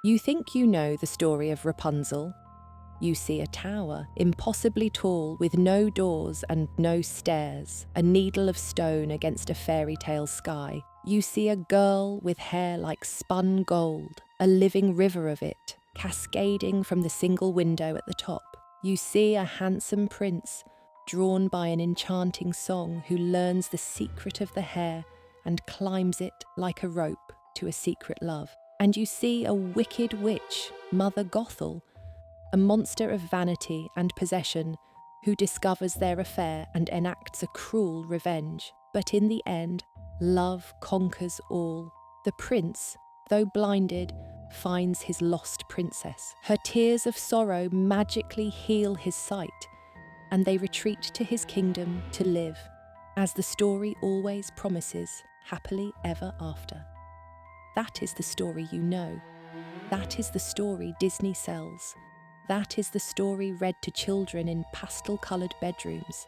You think you know the story of Rapunzel. You see a tower, impossibly tall, with no doors and no stairs, a needle of stone against a fairy tale sky. You see a girl with hair like spun gold, a living river of it, cascading from the single window at the top. You see a handsome prince, drawn by an enchanting song, who learns the secret of the hair and climbs it like a rope to a secret love. And you see a wicked witch, Mother Gothel, a monster of vanity and possession, who discovers their affair and enacts a cruel revenge. But in the end, love conquers all. The prince, though blinded, finds his lost princess. Her tears of sorrow magically heal his sight, and they retreat to his kingdom to live, as the story always promises, happily ever after. That is the story you know. That is the story Disney sells. That is the story read to children in pastel-coloured bedrooms.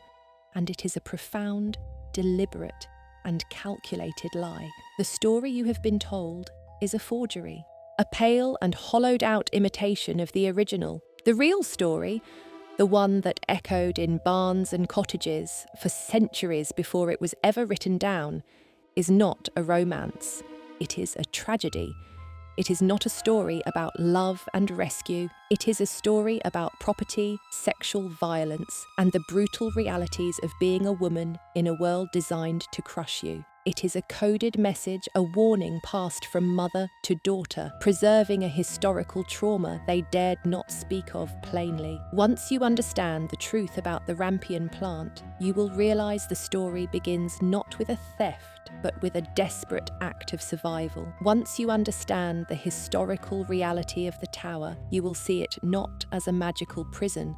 And it is a profound, deliberate, and calculated lie. The story you have been told is a forgery, a pale and hollowed-out imitation of the original. The real story, the one that echoed in barns and cottages for centuries before it was ever written down, is not a romance. It is a tragedy. It is not a story about love and rescue. It is a story about property, sexual violence, and the brutal realities of being a woman in a world designed to crush you. It is a coded message, a warning passed from mother to daughter, preserving a historical trauma they dared not speak of plainly. Once you understand the truth about the rampion plant, you will realize the story begins not with a theft, but with a desperate act of survival. Once you understand the historical reality of the tower, you will see it not as a magical prison,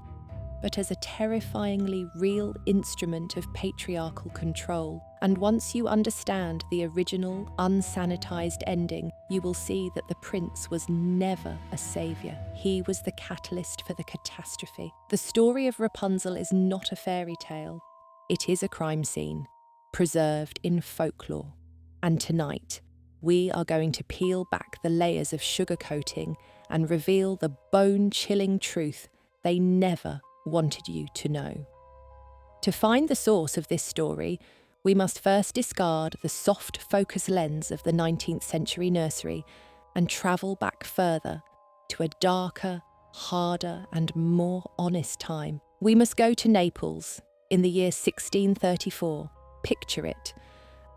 but as a terrifyingly real instrument of patriarchal control. And once you understand the original, unsanitized ending, you will see that the prince was never a savior. He was the catalyst for the catastrophe. The story of Rapunzel is not a fairy tale. It is a crime scene, preserved in folklore. And tonight, we are going to peel back the layers of sugarcoating and reveal the bone-chilling truth they never wanted you to know. To find the source of this story, we must first discard the soft focus lens of the 19th century nursery and travel back further to a darker, harder, and more honest time. We must go to Naples in the year 1634. Picture it.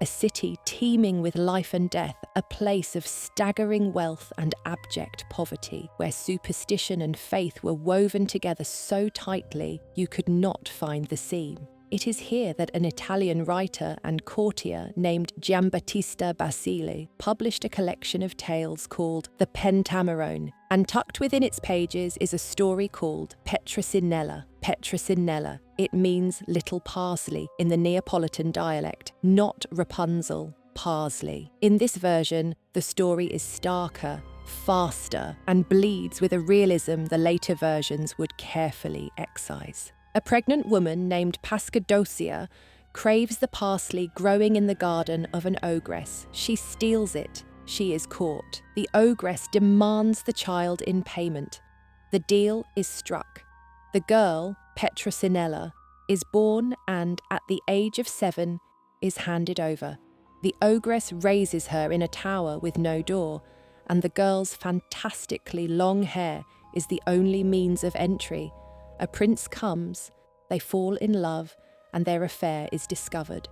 A city teeming with life and death, a place of staggering wealth and abject poverty, where superstition and faith were woven together so tightly you could not find the seam. It is here that an Italian writer and courtier named Giambattista Basile published a collection of tales called The Pentamerone, and tucked within its pages is a story called Petrasinella. Petrasinella. It means little parsley in the Neapolitan dialect, not Rapunzel, parsley. In this version, the story is starker, faster, and bleeds with a realism the later versions would carefully excise. A pregnant woman named Pascadocia craves the parsley growing in the garden of an ogress. She steals it. She is caught. The ogress demands the child in payment. The deal is struck. The girl, Petrasinella, is born and, at the age of 7, is handed over. The ogress raises her in a tower with no door, and the girl's fantastically long hair is the only means of entry. A prince comes, they fall in love, and their affair is discovered.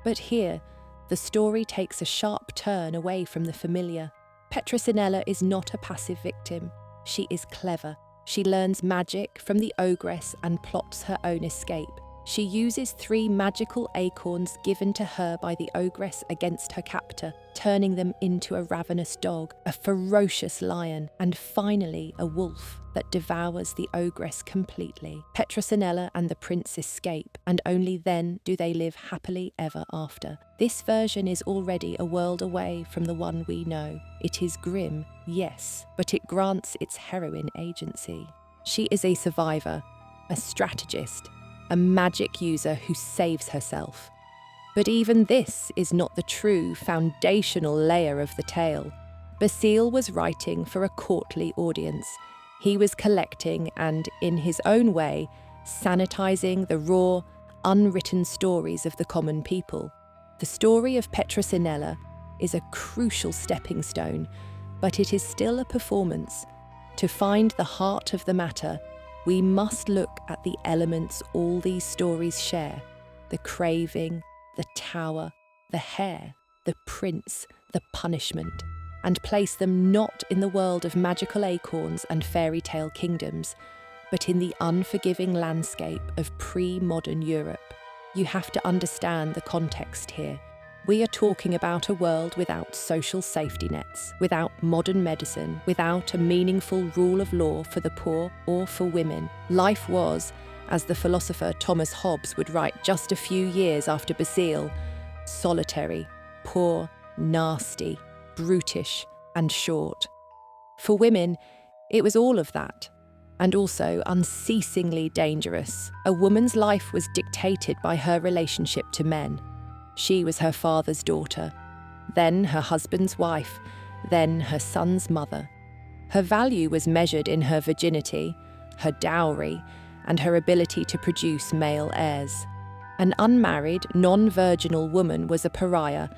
But here, the story takes a sharp turn away from the familiar. Petrasinella is not a passive victim. She is clever. She learns magic from the ogress and plots her own escape. She uses 3 magical acorns given to her by the ogress against her captor, turning them into a ravenous dog, a ferocious lion, and finally a wolf that devours the ogress completely. Petrasinella and the prince escape, and only then do they live happily ever after. This version is already a world away from the one we know. It is grim, yes, but it grants its heroine agency. She is a survivor, a strategist, a magic user who saves herself. But even this is not the true foundational layer of the tale. Basile was writing for a courtly audience. He was collecting and, in his own way, sanitizing the raw, unwritten stories of the common people. The story of Petronella is a crucial stepping stone, but it is still a performance. To find the heart of the matter, we must look at the elements all these stories share: the craving, the tower, the hair, the prince, the punishment, and place them not in the world of magical acorns and fairy tale kingdoms, but in the unforgiving landscape of pre-modern Europe. You have to understand the context here. We are talking about a world without social safety nets, without modern medicine, without a meaningful rule of law for the poor or for women. Life was, as the philosopher Thomas Hobbes would write just a few years after Basile, solitary, poor, nasty, brutish, and short. For women, it was all of that, and also unceasingly dangerous. A woman's life was dictated by her relationship to men. She was her father's daughter, then her husband's wife, then her son's mother. Her value was measured in her virginity, her dowry, and her ability to produce male heirs. An unmarried, non-virginal woman was a pariah,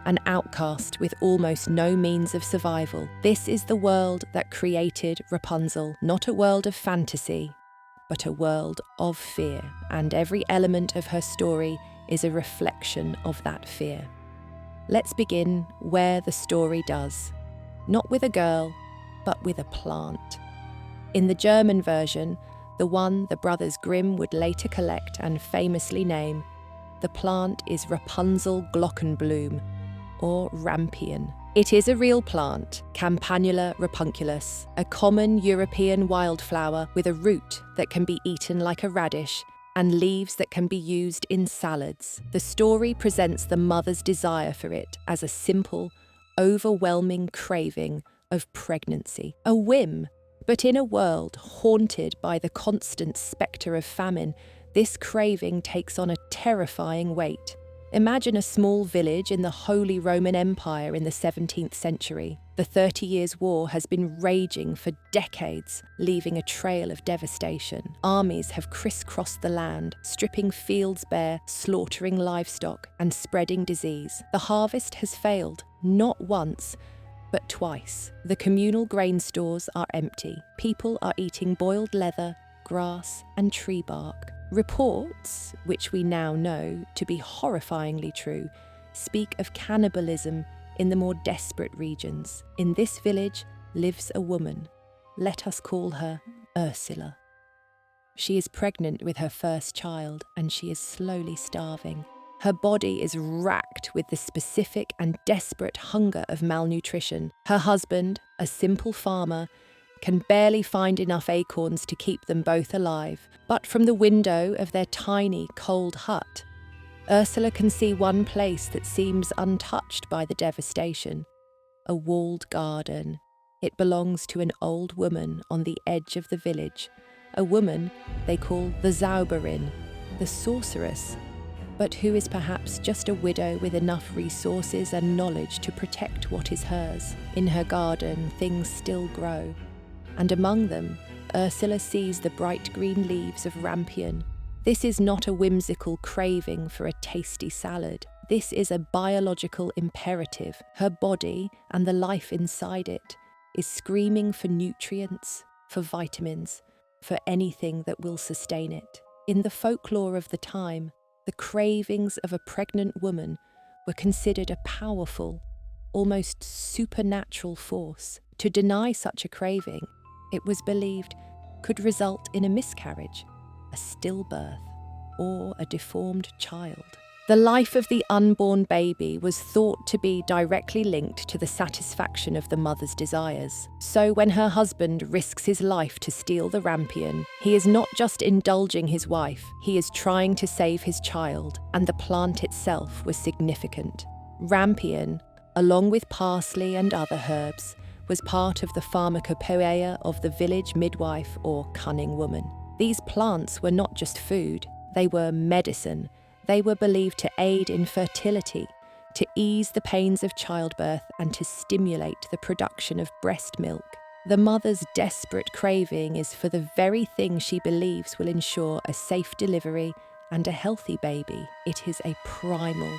an outcast with almost no means of survival. This is the world that created Rapunzel, not a world of fantasy, but a world of fear, and every element of her story is a reflection of that fear. Let's begin where the story does, not with a girl, but with a plant. In the German version, the one the brothers Grimm would later collect and famously name, the plant is Rapunzel Glockenblume, or rampion. It is a real plant, Campanula rapunculus, a common European wildflower with a root that can be eaten like a radish and leaves that can be used in salads. The story presents the mother's desire for it as a simple, overwhelming craving of pregnancy, a whim. But in a world haunted by the constant spectre of famine, this craving takes on a terrifying weight. Imagine a small village in the Holy Roman Empire in the 17th century. The 30 Years' War has been raging for decades, leaving a trail of devastation. Armies have crisscrossed the land, stripping fields bare, slaughtering livestock, and spreading disease. The harvest has failed, not once, but twice. The communal grain stores are empty. People are eating boiled leather, grass, and tree bark. Reports, which we now know to be horrifyingly true, speak of cannibalism in the more desperate regions. In this village lives a woman. Let us call her Ursula. She is pregnant with her first child, and she is slowly starving. Her body is racked with the specific and desperate hunger of malnutrition. Her husband, a simple farmer, can barely find enough acorns to keep them both alive. But from the window of their tiny, cold hut, Ursula can see one place that seems untouched by the devastation: a walled garden. It belongs to an old woman on the edge of the village, a woman they call the Zauberin, the sorceress, but who is perhaps just a widow with enough resources and knowledge to protect what is hers. In her garden, things still grow, and among them, Ursula sees the bright green leaves of rampion. This is not a whimsical craving for a tasty salad. This is a biological imperative. Her body and the life inside it is screaming for nutrients, for vitamins, for anything that will sustain it. In the folklore of the time, the cravings of a pregnant woman were considered a powerful, almost supernatural force. To deny such a craving, it was believed, could result in a miscarriage, a stillbirth, or a deformed child. The life of the unborn baby was thought to be directly linked to the satisfaction of the mother's desires. So when her husband risks his life to steal the rampion, he is not just indulging his wife, he is trying to save his child, and the plant itself was significant. Rampion, along with parsley and other herbs, was part of the pharmacopoeia of the village midwife or cunning woman. These plants were not just food, they were medicine. They were believed to aid in fertility, to ease the pains of childbirth and to stimulate the production of breast milk. The mother's desperate craving is for the very thing she believes will ensure a safe delivery and a healthy baby. It is a primal,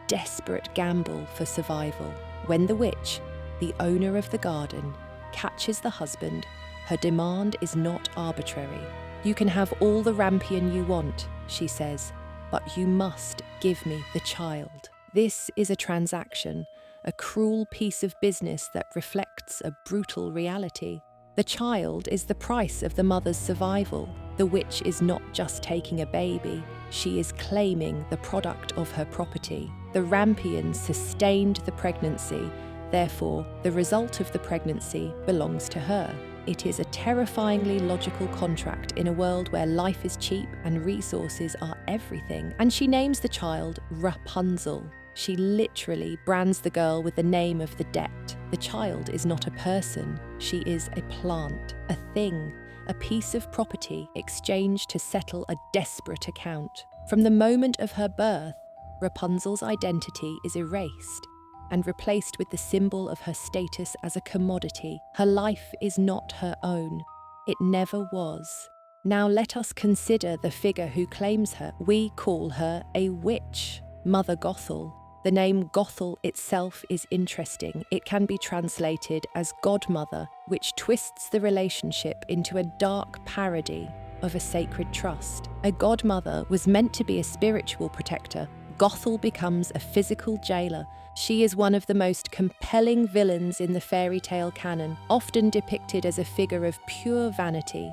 desperate gamble for survival. When the witch, the owner of the garden, catches the husband, her demand is not arbitrary. "You can have all the rampion you want," she says, "but you must give me the child." This is a transaction, a cruel piece of business that reflects a brutal reality. The child is the price of the mother's survival. The witch is not just taking a baby, she is claiming the product of her property. The rampion sustained the pregnancy, therefore the result of the pregnancy belongs to her. It is a terrifyingly logical contract in a world where life is cheap and resources are everything. And she names the child Rapunzel. She literally brands the girl with the name of the debt. The child is not a person, she is a plant, a thing, a piece of property exchanged to settle a desperate account. From the moment of her birth, Rapunzel's identity is erased and replaced with the symbol of her status as a commodity. Her life is not her own. It never was. Now let us consider the figure who claims her. We call her a witch, Mother Gothel. The name Gothel itself is interesting. It can be translated as godmother, which twists the relationship into a dark parody of a sacred trust. A godmother was meant to be a spiritual protector. Gothel becomes a physical jailer. She is one of the most compelling villains in the fairy tale canon, often depicted as a figure of pure vanity,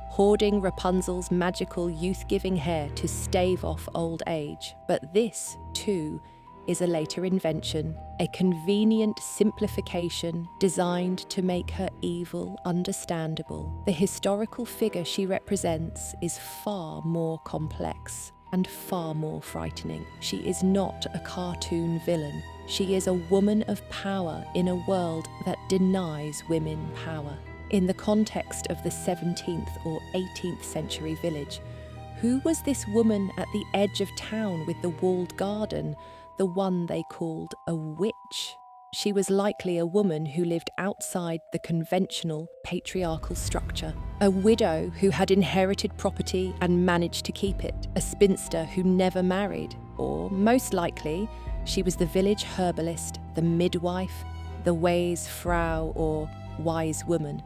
hoarding Rapunzel's magical youth-giving hair to stave off old age. But this, too, is a later invention, a convenient simplification designed to make her evil understandable. The historical figure she represents is far more complex and far more frightening. She is not a cartoon villain. She is a woman of power in a world that denies women power. In the context of the 17th or 18th century village, who was this woman at the edge of town with the walled garden, the one they called a witch? She was likely a woman who lived outside the conventional patriarchal structure, a widow who had inherited property and managed to keep it, a spinster who never married, or most likely, she was the village herbalist, the midwife, the Weisfrau or wise woman.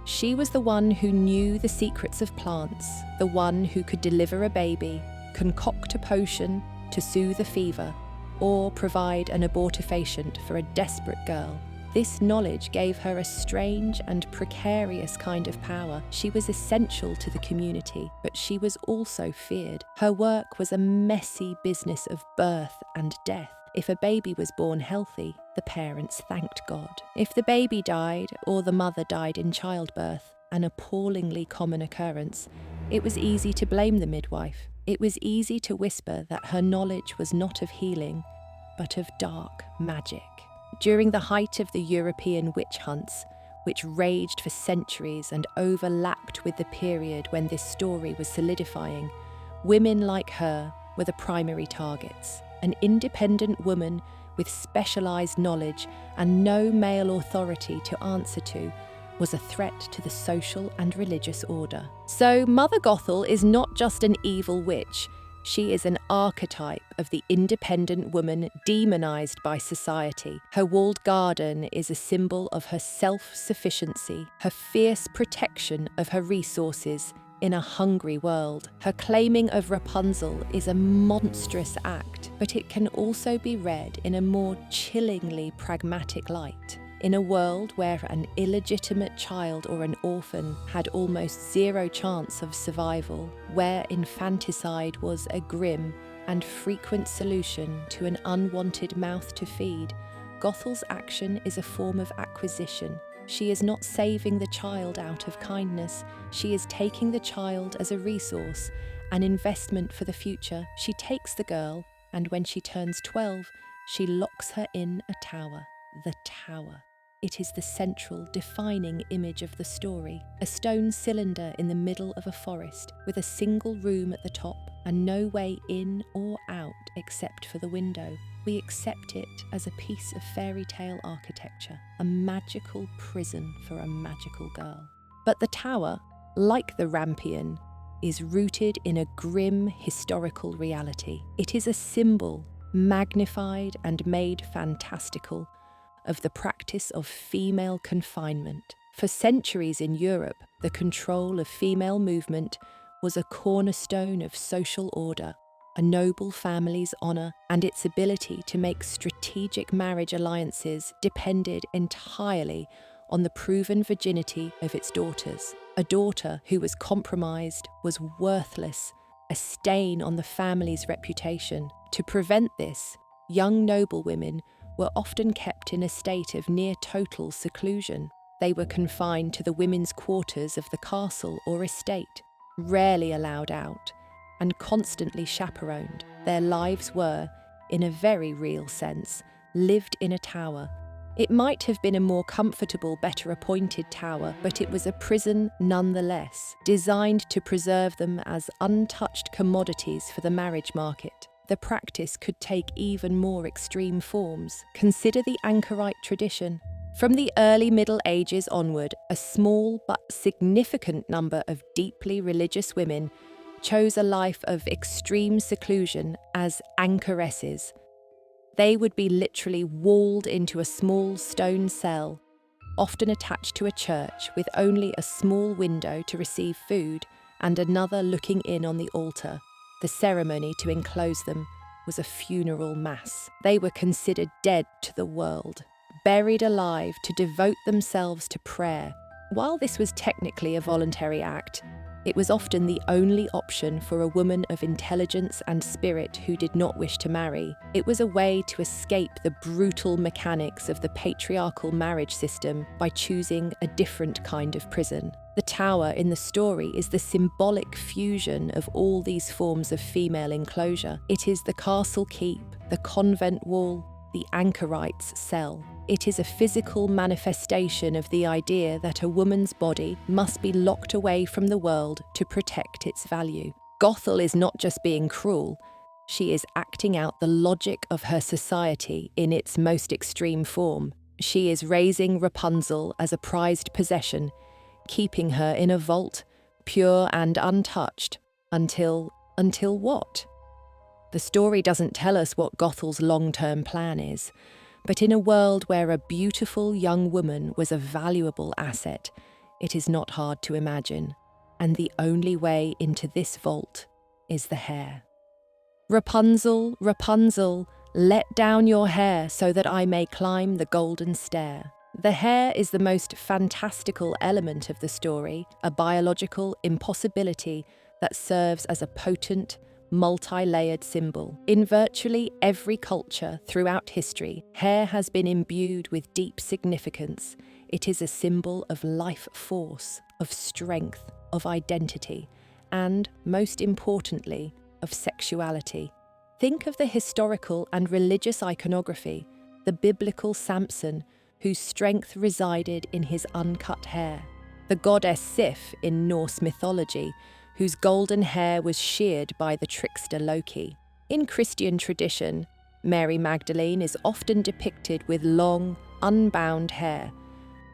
She was the one who knew the secrets of plants, the one who could deliver a baby, concoct a potion to soothe a fever, or provide an abortifacient for a desperate girl. This knowledge gave her a strange and precarious kind of power. She was essential to the community, but she was also feared. Her work was a messy business of birth and death. If a baby was born healthy, the parents thanked God. If the baby died or the mother died in childbirth, an appallingly common occurrence, it was easy to blame the midwife. It was easy to whisper that her knowledge was not of healing, but of dark magic. During the height of the European witch hunts, which raged for centuries and overlapped with the period when this story was solidifying, women like her were the primary targets. An independent woman with specialised knowledge and no male authority to answer to was a threat to the social and religious order. So Mother Gothel is not just an evil witch, she is an archetype of the independent woman demonised by society. Her walled garden is a symbol of her self-sufficiency, her fierce protection of her resources in a hungry world. Her claiming of Rapunzel is a monstrous act, but it can also be read in a more chillingly pragmatic light. In a world where an illegitimate child or an orphan had almost zero chance of survival, where infanticide was a grim and frequent solution to an unwanted mouth to feed, Gothel's action is a form of acquisition. She is not saving the child out of kindness, she is taking the child as a resource, an investment for the future. She takes the girl, and when she turns 12, she locks her in a tower, the tower. It is the central, defining image of the story, a stone cylinder in the middle of a forest, with a single room at the top, and no way in or out except for the window. We accept it as a piece of fairy tale architecture, a magical prison for a magical girl. But the tower, like the rampion, is rooted in a grim historical reality. It is a symbol, magnified and made fantastical, of the practice of female confinement. For centuries in Europe, the control of female movement was a cornerstone of social order. A noble family's honour and its ability to make strategic marriage alliances depended entirely on the proven virginity of its daughters. A daughter who was compromised was worthless, a stain on the family's reputation. To prevent this, young noblewomen were often kept in a state of near total seclusion. They were confined to the women's quarters of the castle or estate, rarely allowed out, and constantly chaperoned. Their lives were, in a very real sense, lived in a tower. It might have been a more comfortable, better appointed tower, but it was a prison nonetheless, designed to preserve them as untouched commodities for the marriage market. The practice could take even more extreme forms. Consider the anchorite tradition. From the early Middle Ages onward, a small but significant number of deeply religious women chose a life of extreme seclusion as anchoresses. They would be literally walled into a small stone cell, often attached to a church with only a small window to receive food and another looking in on the altar. The ceremony to enclose them was a funeral mass. They were considered dead to the world, buried alive to devote themselves to prayer. While this was technically a voluntary act, it was often the only option for a woman of intelligence and spirit who did not wish to marry. It was a way to escape the brutal mechanics of the patriarchal marriage system by choosing a different kind of prison. The tower in the story is the symbolic fusion of all these forms of female enclosure. It is the castle keep, the convent wall, the anchorite's cell. It is a physical manifestation of the idea that a woman's body must be locked away from the world to protect its value. Gothel is not just being cruel, she is acting out the logic of her society in its most extreme form. She is raising Rapunzel as a prized possession, keeping her in a vault, pure and untouched, until what? The story doesn't tell us what Gothel's long-term plan is. But in a world where a beautiful young woman was a valuable asset, it is not hard to imagine, and the only way into this vault is the hair. Rapunzel, Rapunzel, let down your hair so that I may climb the golden stair. The hair is the most fantastical element of the story, a biological impossibility that serves as a potent, multi-layered symbol. In virtually every culture throughout history, hair has been imbued with deep significance. It is a symbol of life force, of strength, of identity, and, most importantly, of sexuality. Think of the historical and religious iconography, the biblical Samson, whose strength resided in his uncut hair, the goddess Sif in Norse mythology, whose golden hair was sheared by the trickster Loki. In Christian tradition, Mary Magdalene is often depicted with long, unbound hair,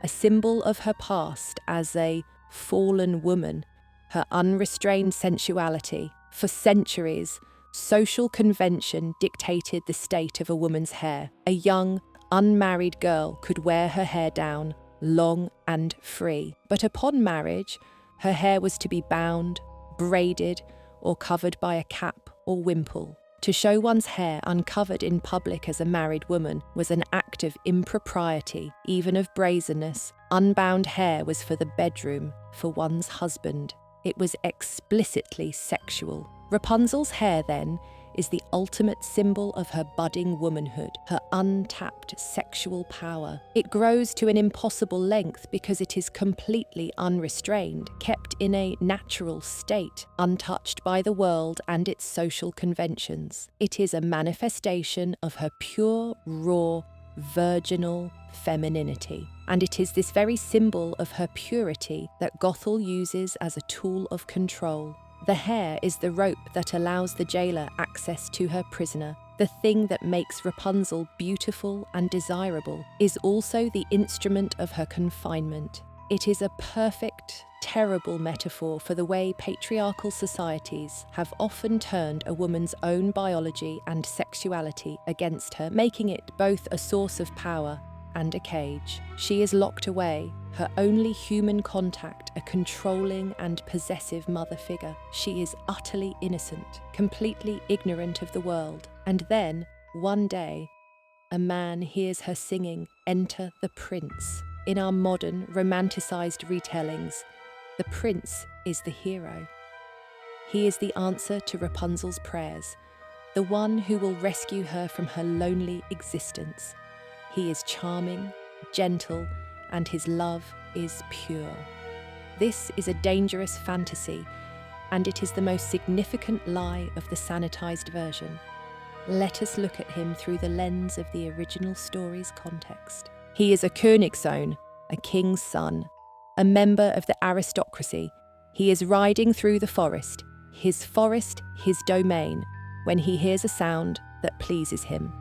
a symbol of her past as a fallen woman, her unrestrained sensuality. For centuries, social convention dictated the state of a woman's hair. A young, unmarried girl could wear her hair down, long and free. But upon marriage, her hair was to be bound, braided, or covered by a cap or wimple. To show one's hair uncovered in public as a married woman was an act of impropriety, even of brazenness. Unbound hair was for the bedroom, for one's husband. It was explicitly sexual. Rapunzel's hair, then, is the ultimate symbol of her budding womanhood, her untapped sexual power. It grows to an impossible length because it is completely unrestrained, kept in a natural state, untouched by the world and its social conventions. It is a manifestation of her pure, raw, virginal femininity. And it is this very symbol of her purity that Gothel uses as a tool of control. The hair is the rope that allows the jailer access to her prisoner. The thing that makes Rapunzel beautiful and desirable is also the instrument of her confinement. It is a perfect, terrible metaphor for the way patriarchal societies have often turned a woman's own biology and sexuality against her, making it both a source of power and a cage. She is locked away, her only human contact a controlling and possessive mother figure. She is utterly innocent, completely ignorant of the world. And then, one day, a man hears her singing "Enter the Prince." In our modern, romanticized retellings, the prince is the hero. He is the answer to Rapunzel's prayers, the one who will rescue her from her lonely existence. He is charming, gentle, and his love is pure. This is a dangerous fantasy, and it is the most significant lie of the sanitized version. Let us look at him through the lens of the original story's context. He is a Königssohn, a king's son, a member of the aristocracy. He is riding through the forest, his domain, when he hears a sound that pleases him.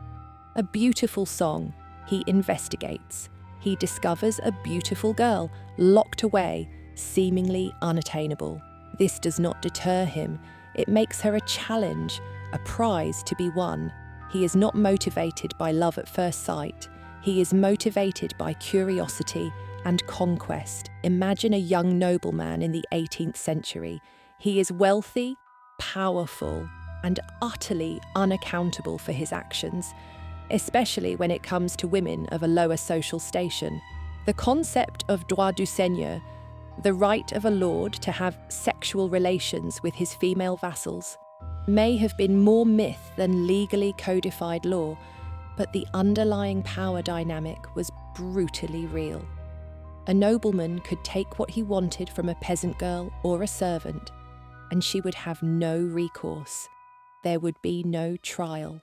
A beautiful song. He investigates. He discovers a beautiful girl, locked away, seemingly unattainable. This does not deter him. It makes her a challenge, a prize to be won. He is not motivated by love at first sight. He is motivated by curiosity and conquest. Imagine a young nobleman in the 18th century. He is wealthy, powerful, and utterly unaccountable for his actions, especially when it comes to women of a lower social station. The concept of droit du seigneur, the right of a lord to have sexual relations with his female vassals, may have been more myth than legally codified law, but the underlying power dynamic was brutally real. A nobleman could take what he wanted from a peasant girl or a servant, and she would have no recourse. There would be no trial.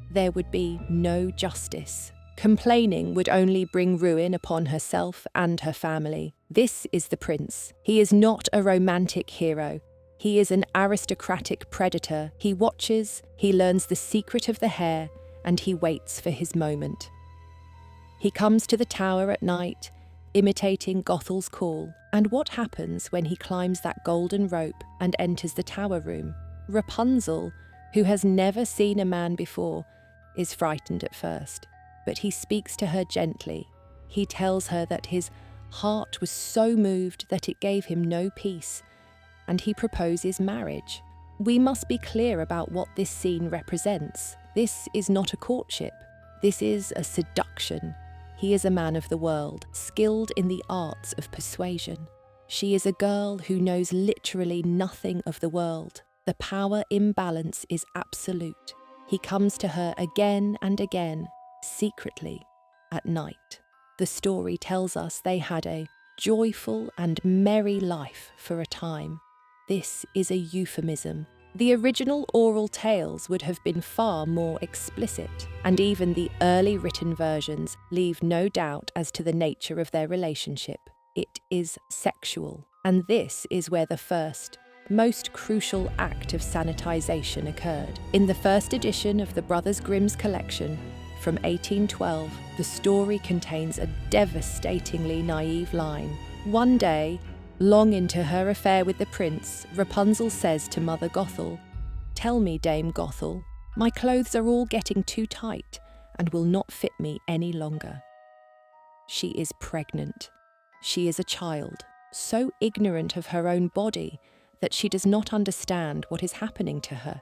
There would be no justice. Complaining would only bring ruin upon herself and her family. This is the prince. He is not a romantic hero. He is an aristocratic predator. He watches, he learns the secret of the hair, and he waits for his moment. He comes to the tower at night, imitating Gothel's call. And what happens when he climbs that golden rope and enters the tower room? Rapunzel, who has never seen a man before, is frightened at first, but he speaks to her gently. He tells her that his heart was so moved that it gave him no peace, and he proposes marriage. We must be clear about what this scene represents. This is not a courtship. This is a seduction. He is a man of the world, skilled in the arts of persuasion. She is a girl who knows literally nothing of the world. The power imbalance is absolute. He comes to her again and again, secretly, at night. The story tells us they had a joyful and merry life for a time. This is a euphemism. The original oral tales would have been far more explicit, and even the early written versions leave no doubt as to the nature of their relationship. It is sexual, and this is where the first, most crucial act of sanitization occurred. In the first edition of the Brothers Grimm's collection, from 1812, the story contains a devastatingly naive line. One day, long into her affair with the prince, Rapunzel says to Mother Gothel, "Tell me, Dame Gothel, my clothes are all getting too tight and will not fit me any longer." She is pregnant. She is a child, so ignorant of her own body that she does not understand what is happening to her.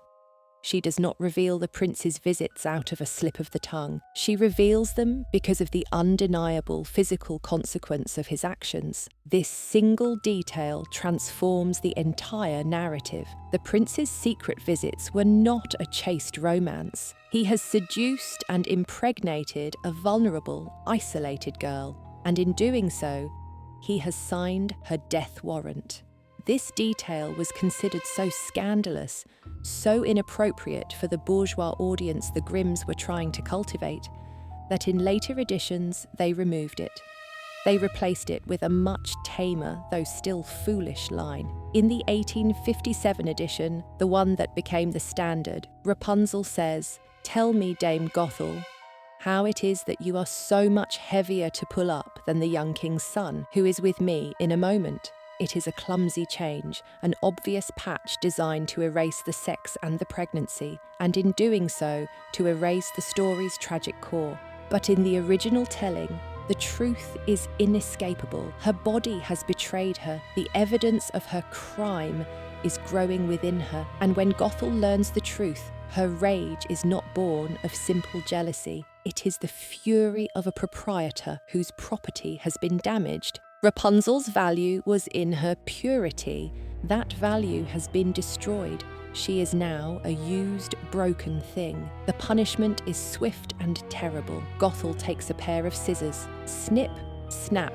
She does not reveal the prince's visits out of a slip of the tongue. She reveals them because of the undeniable physical consequence of his actions. This single detail transforms the entire narrative. The prince's secret visits were not a chaste romance. He has seduced and impregnated a vulnerable, isolated girl, and in doing so, he has signed her death warrant. This detail was considered so scandalous, so inappropriate for the bourgeois audience the Grimms were trying to cultivate, that in later editions they removed it. They replaced it with a much tamer, though still foolish line. In the 1857 edition, the one that became the standard, Rapunzel says, "Tell me, Dame Gothel, how it is that you are so much heavier to pull up than the young king's son, who is with me in a moment." It is a clumsy change, an obvious patch designed to erase the sex and the pregnancy, and in doing so, to erase the story's tragic core. But in the original telling, the truth is inescapable. Her body has betrayed her. The evidence of her crime is growing within her. And when Gothel learns the truth, her rage is not born of simple jealousy. It is the fury of a proprietor whose property has been damaged. Rapunzel's value was in her purity. That value has been destroyed. She is now a used, broken thing. The punishment is swift and terrible. Gothel takes a pair of scissors. Snip, snap.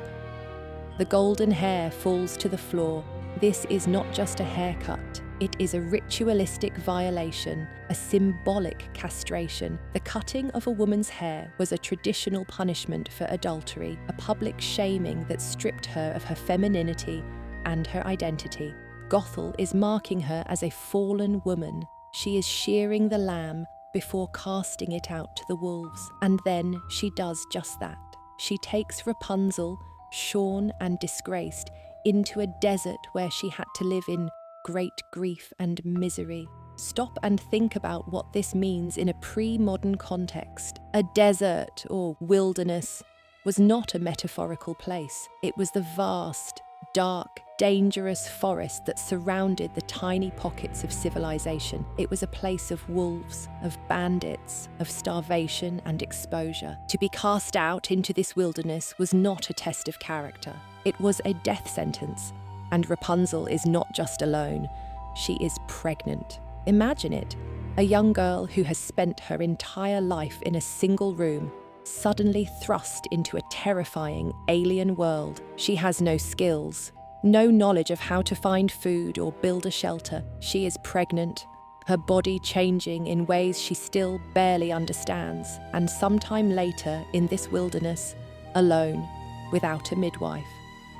The golden hair falls to the floor. This is not just a haircut. It is a ritualistic violation, a symbolic castration. The cutting of a woman's hair was a traditional punishment for adultery, a public shaming that stripped her of her femininity and her identity. Gothel is marking her as a fallen woman. She is shearing the lamb before casting it out to the wolves. And then she does just that. She takes Rapunzel, shorn and disgraced, into a desert where she had to live in great grief and misery. Stop and think about what this means in a pre-modern context. A desert or wilderness was not a metaphorical place. It was the vast, dark, dangerous forest that surrounded the tiny pockets of civilization. It was a place of wolves, of bandits, of starvation and exposure. To be cast out into this wilderness was not a test of character. It was a death sentence. And Rapunzel is not just alone, she is pregnant. Imagine it, a young girl who has spent her entire life in a single room, suddenly thrust into a terrifying alien world. She has no skills, no knowledge of how to find food or build a shelter. She is pregnant, her body changing in ways she still barely understands, and sometime later in this wilderness, alone, without a midwife,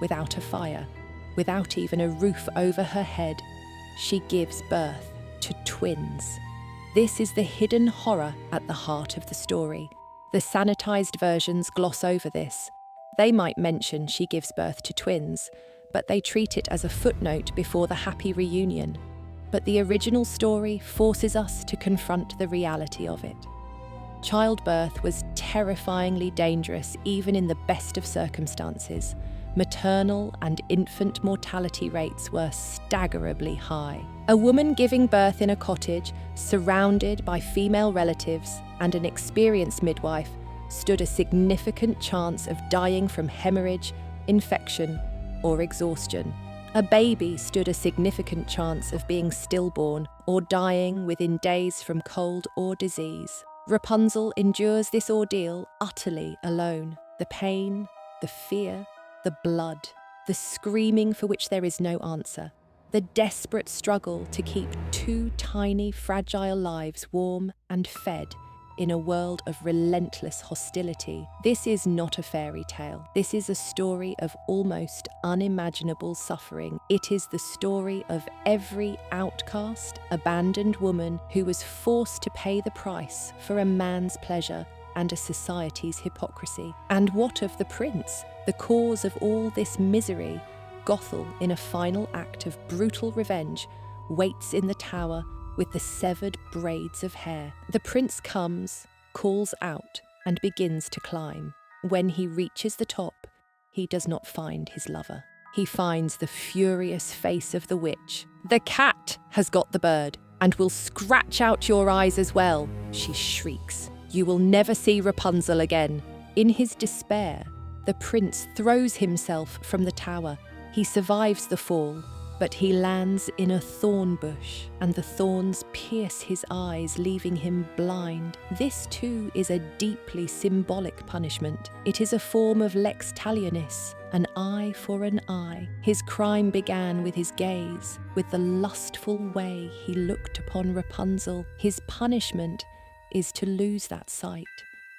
without a fire, without even a roof over her head, she gives birth to twins. This is the hidden horror at the heart of the story. The sanitized versions gloss over this. They might mention she gives birth to twins, but they treat it as a footnote before the happy reunion. But the original story forces us to confront the reality of it. Childbirth was terrifyingly dangerous even in the best of circumstances. Maternal and infant mortality rates were staggeringly high. A woman giving birth in a cottage, surrounded by female relatives and an experienced midwife, stood a significant chance of dying from hemorrhage, infection, or exhaustion. A baby stood a significant chance of being stillborn or dying within days from cold or disease. Rapunzel endures this ordeal utterly alone. The pain, the fear, the blood, the screaming for which there is no answer, the desperate struggle to keep two tiny, fragile lives warm and fed in a world of relentless hostility. This is not a fairy tale. This is a story of almost unimaginable suffering. It is the story of every outcast, abandoned woman who was forced to pay the price for a man's pleasure and a society's hypocrisy. And what of the prince, the cause of all this misery? Gothel, in a final act of brutal revenge, waits in the tower with the severed braids of hair. The prince comes, calls out, and begins to climb. When he reaches the top, he does not find his lover. He finds the furious face of the witch. "The cat has got the bird, and will scratch out your eyes as well," she shrieks. "You will never see Rapunzel again." In his despair, the prince throws himself from the tower. He survives the fall, but he lands in a thorn bush, and the thorns pierce his eyes, leaving him blind. This too is a deeply symbolic punishment. It is a form of lex talionis, an eye for an eye. His crime began with his gaze, with the lustful way he looked upon Rapunzel. His punishment is to lose that sight.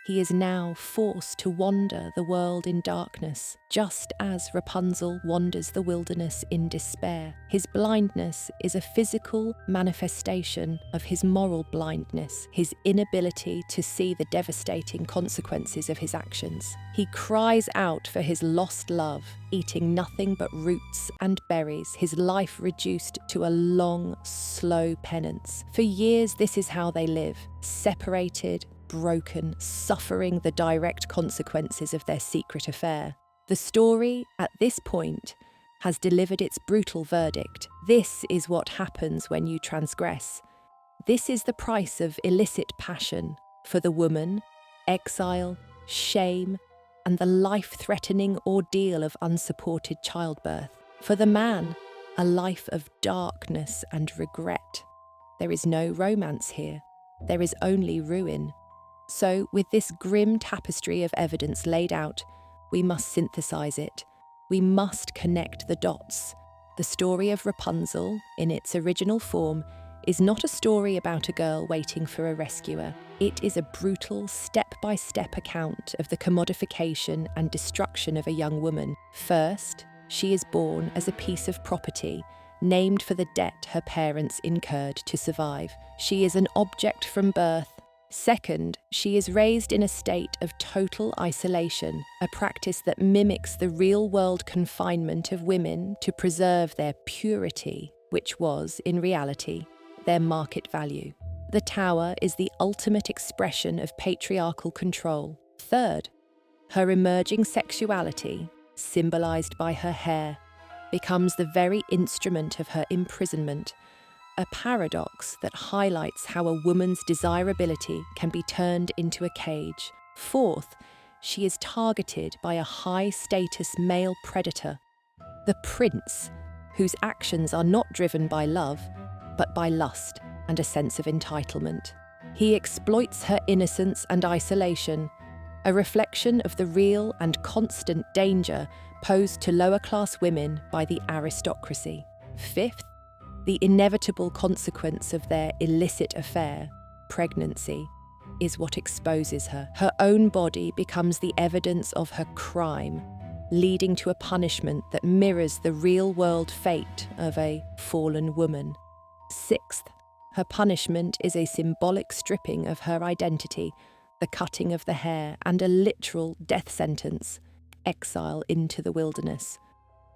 He is now forced to wander the world in darkness, just as Rapunzel wanders the wilderness in despair. His blindness is a physical manifestation of his moral blindness, his inability to see the devastating consequences of his actions. He cries out for his lost love, eating nothing but roots and berries, his life reduced to a long, slow penance. For years, this is how they live, separated, broken, suffering the direct consequences of their secret affair. The story, at this point, has delivered its brutal verdict. This is what happens when you transgress. This is the price of illicit passion for the woman, exile, shame, and the life-threatening ordeal of unsupported childbirth. For the man, a life of darkness and regret. There is no romance here. There is only ruin. So, with this grim tapestry of evidence laid out, we must synthesize it. We must connect the dots. The story of Rapunzel, in its original form, is not a story about a girl waiting for a rescuer. It is a brutal, step-by-step account of the commodification and destruction of a young woman. First, she is born as a piece of property, named for the debt her parents incurred to survive. She is an object from birth. Second, she is raised in a state of total isolation, a practice that mimics the real-world confinement of women to preserve their purity, which was, in reality, their market value. The tower is the ultimate expression of patriarchal control. Third, her emerging sexuality, symbolized by her hair, becomes the very instrument of her imprisonment, a paradox that highlights how a woman's desirability can be turned into a cage. Fourth, she is targeted by a high-status male predator, the prince, whose actions are not driven by love, but by lust and a sense of entitlement. He exploits her innocence and isolation, a reflection of the real and constant danger posed to lower-class women by the aristocracy. Fifth, the inevitable consequence of their illicit affair, pregnancy, is what exposes her. Her own body becomes the evidence of her crime, leading to a punishment that mirrors the real-world fate of a fallen woman. Sixth, her punishment is a symbolic stripping of her identity, the cutting of the hair, and a literal death sentence, exile into the wilderness,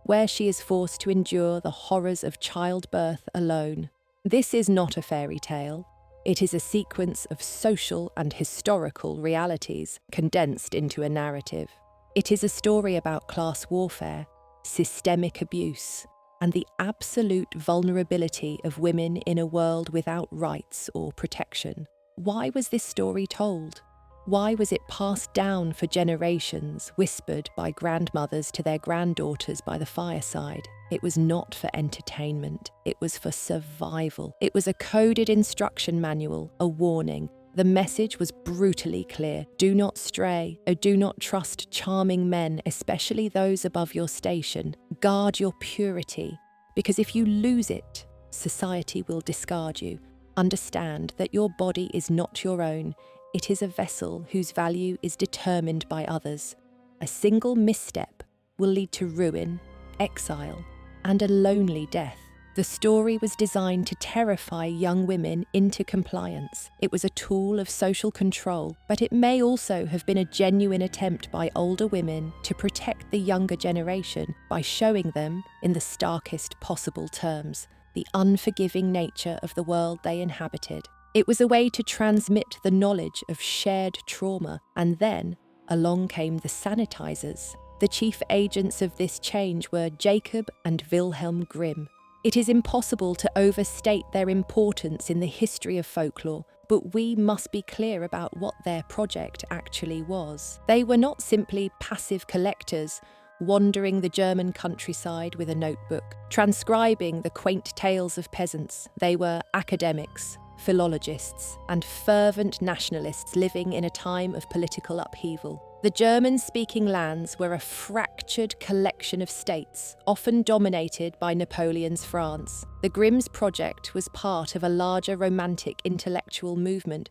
where she is forced to endure the horrors of childbirth alone. This is not a fairy tale. It is a sequence of social and historical realities condensed into a narrative. It is a story about class warfare, systemic abuse, and the absolute vulnerability of women in a world without rights or protection. Why was this story told? Why was it passed down for generations, whispered by grandmothers to their granddaughters by the fireside? It was not for entertainment. It was for survival. It was a coded instruction manual, a warning. The message was brutally clear. Do not stray, or do not trust charming men, especially those above your station. Guard your purity, because if you lose it, society will discard you. Understand that your body is not your own. It is a vessel whose value is determined by others. A single misstep will lead to ruin, exile, and a lonely death. The story was designed to terrify young women into compliance. It was a tool of social control, but it may also have been a genuine attempt by older women to protect the younger generation by showing them, in the starkest possible terms, the unforgiving nature of the world they inhabited. It was a way to transmit the knowledge of shared trauma, and then along came the sanitizers. The chief agents of this change were Jacob and Wilhelm Grimm. It is impossible to overstate their importance in the history of folklore, but we must be clear about what their project actually was. They were not simply passive collectors, wandering the German countryside with a notebook, transcribing the quaint tales of peasants. They were academics, philologists, and fervent nationalists living in a time of political upheaval. The German-speaking lands were a fractured collection of states, often dominated by Napoleon's France. The Grimm's project was part of a larger romantic intellectual movement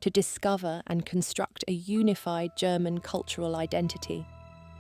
to discover and construct a unified German cultural identity,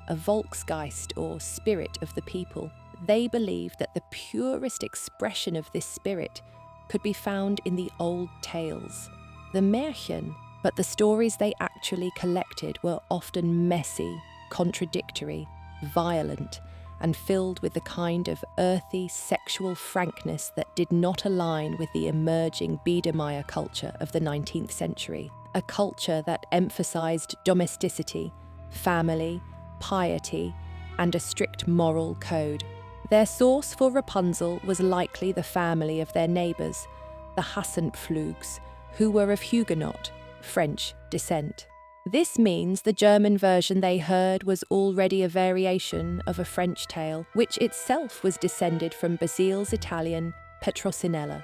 a Volksgeist or spirit of the people. They believed that the purest expression of this spirit could be found in the old tales, the Märchen, but the stories they actually collected were often messy, contradictory, violent, and filled with the kind of earthy sexual frankness that did not align with the emerging Biedermeier culture of the 19th century, a culture that emphasized domesticity, family, piety, and a strict moral code. Their source for Rapunzel was likely the family of their neighbours, the Hassenpflugs, who were of Huguenot, French descent. This means the German version they heard was already a variation of a French tale, which itself was descended from Basile's Italian Petrocinella.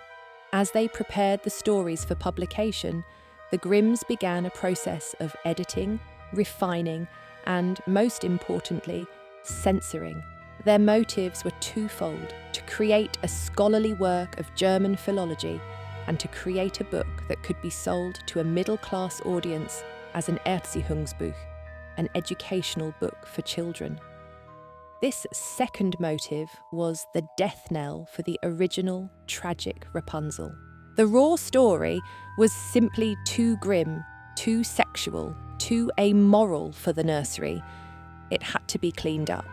As they prepared the stories for publication, the Grimms began a process of editing, refining, and, most importantly, censoring. Their motives were twofold: to create a scholarly work of German philology and to create a book that could be sold to a middle-class audience as an Erziehungsbuch, an educational book for children. This second motive was the death knell for the original tragic Rapunzel. The raw story was simply too grim, too sexual, too amoral for the nursery. It had to be cleaned up.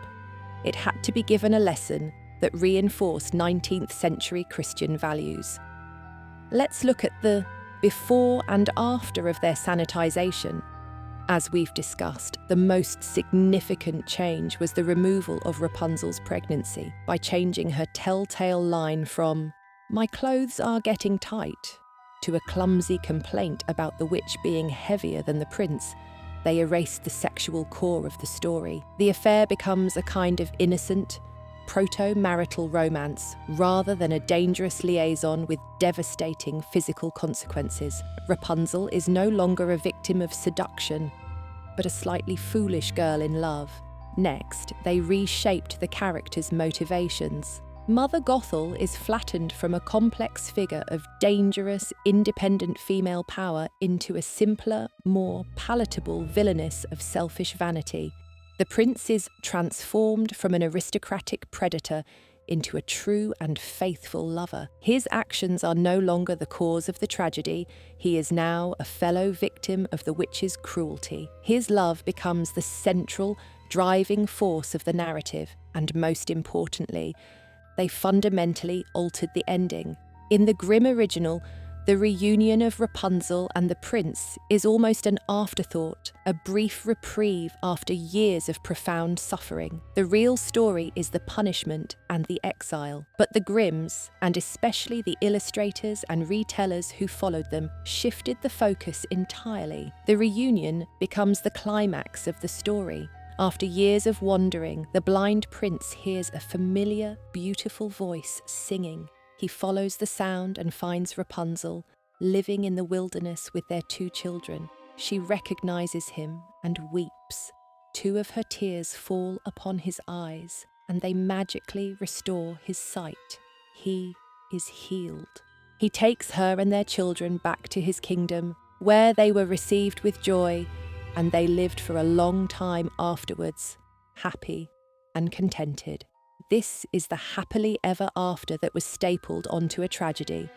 It had to be given a lesson that reinforced 19th century Christian values. Let's look at the before and after of their sanitization. As we've discussed, the most significant change was the removal of Rapunzel's pregnancy by changing her telltale line from "My clothes are getting tight" to a clumsy complaint about the witch being heavier than the prince. They erased the sexual core of the story. The affair becomes a kind of innocent, proto-marital romance rather than a dangerous liaison with devastating physical consequences. Rapunzel is no longer a victim of seduction, but a slightly foolish girl in love. Next, they reshaped the character's motivations. Mother Gothel is flattened from a complex figure of dangerous, independent female power into a simpler, more palatable villainess of selfish vanity. The prince is transformed from an aristocratic predator into a true and faithful lover. His actions are no longer the cause of the tragedy. He is now a fellow victim of the witch's cruelty. His love becomes the central, driving force of the narrative, and most importantly, they fundamentally altered the ending. In the Grimm original, the reunion of Rapunzel and the prince is almost an afterthought, a brief reprieve after years of profound suffering. The real story is the punishment and the exile. But the Grimms, and especially the illustrators and retellers who followed them, shifted the focus entirely. The reunion becomes the climax of the story. After years of wandering, the blind prince hears a familiar, beautiful voice singing. He follows the sound and finds Rapunzel, living in the wilderness with their 2 children. She recognizes him and weeps. 2 of her tears fall upon his eyes, and they magically restore his sight. He is healed. He takes her and their children back to his kingdom, where they were received with joy, and they lived for a long time afterwards, happy and contented. This is the happily ever after that was stapled onto a tragedy.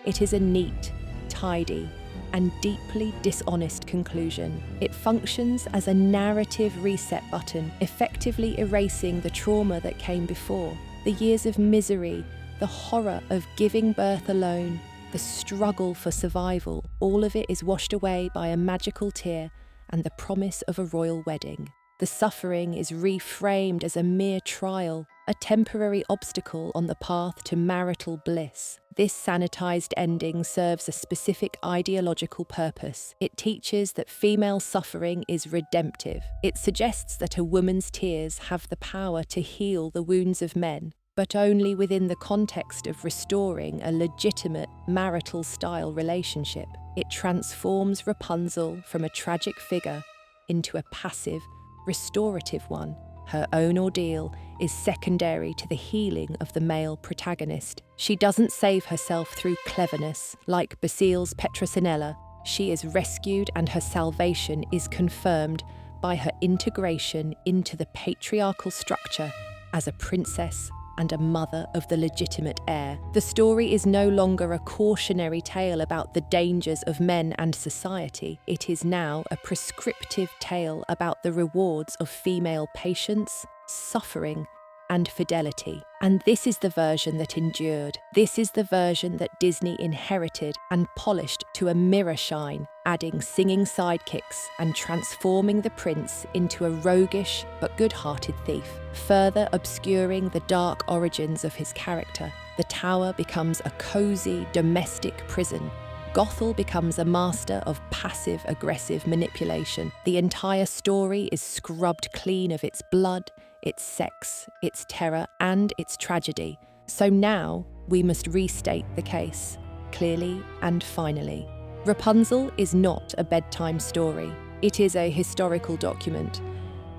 It is a neat, tidy, and deeply dishonest conclusion. It functions as a narrative reset button, effectively erasing the trauma that came before, the years of misery, the horror of giving birth alone, the struggle for survival. All of it is washed away by a magical tear and the promise of a royal wedding. The suffering is reframed as a mere trial, a temporary obstacle on the path to marital bliss. This sanitized ending serves a specific ideological purpose. It teaches that female suffering is redemptive. It suggests that a woman's tears have the power to heal the wounds of men, but only within the context of restoring a legitimate marital-style relationship. It transforms Rapunzel from a tragic figure into a passive, restorative one. Her own ordeal is secondary to the healing of the male protagonist. She doesn't save herself through cleverness, like Basile's Petrocinella. She is rescued and her salvation is confirmed by her integration into the patriarchal structure as a princess and a mother of the legitimate heir. The story is no longer a cautionary tale about the dangers of men and society. It is now a prescriptive tale about the rewards of female patience, suffering, and fidelity. And this is the version that endured. This is the version that Disney inherited and polished to a mirror shine, adding singing sidekicks and transforming the prince into a roguish but good-hearted thief. Further obscuring the dark origins of his character, the tower becomes a cozy domestic prison. Gothel becomes a master of passive-aggressive manipulation. The entire story is scrubbed clean of its blood, its sex, its terror, and its tragedy. So now we must restate the case, clearly and finally. Rapunzel is not a bedtime story. It is a historical document,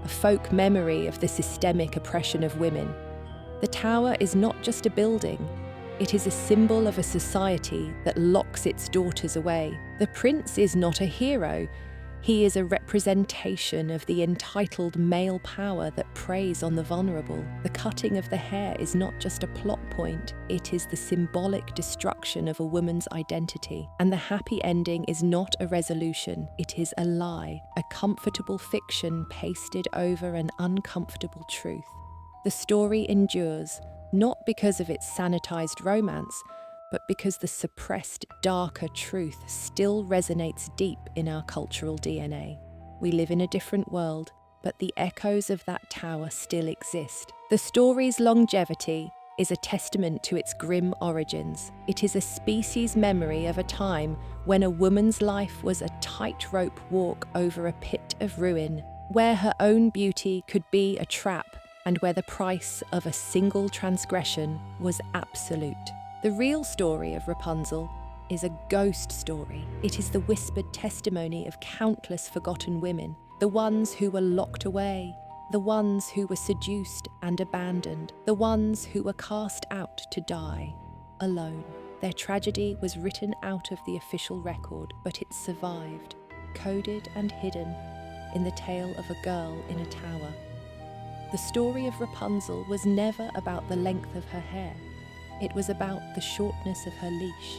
a folk memory of the systemic oppression of women. The tower is not just a building. It is a symbol of a society that locks its daughters away. The prince is not a hero. He is a representation of the entitled male power that preys on the vulnerable. The cutting of the hair is not just a plot point, it is the symbolic destruction of a woman's identity. And the happy ending is not a resolution, it is a lie, a comfortable fiction pasted over an uncomfortable truth. The story endures, not because of its sanitized romance, but because the suppressed, darker truth still resonates deep in our cultural DNA. We live in a different world, but the echoes of that tower still exist. The story's longevity is a testament to its grim origins. It is a species memory of a time when a woman's life was a tightrope walk over a pit of ruin, where her own beauty could be a trap and where the price of a single transgression was absolute. The real story of Rapunzel is a ghost story. It is the whispered testimony of countless forgotten women, the ones who were locked away, the ones who were seduced and abandoned, the ones who were cast out to die, alone. Their tragedy was written out of the official record, but it survived, coded and hidden, in the tale of a girl in a tower. The story of Rapunzel was never about the length of her hair. It was about the shortness of her leash.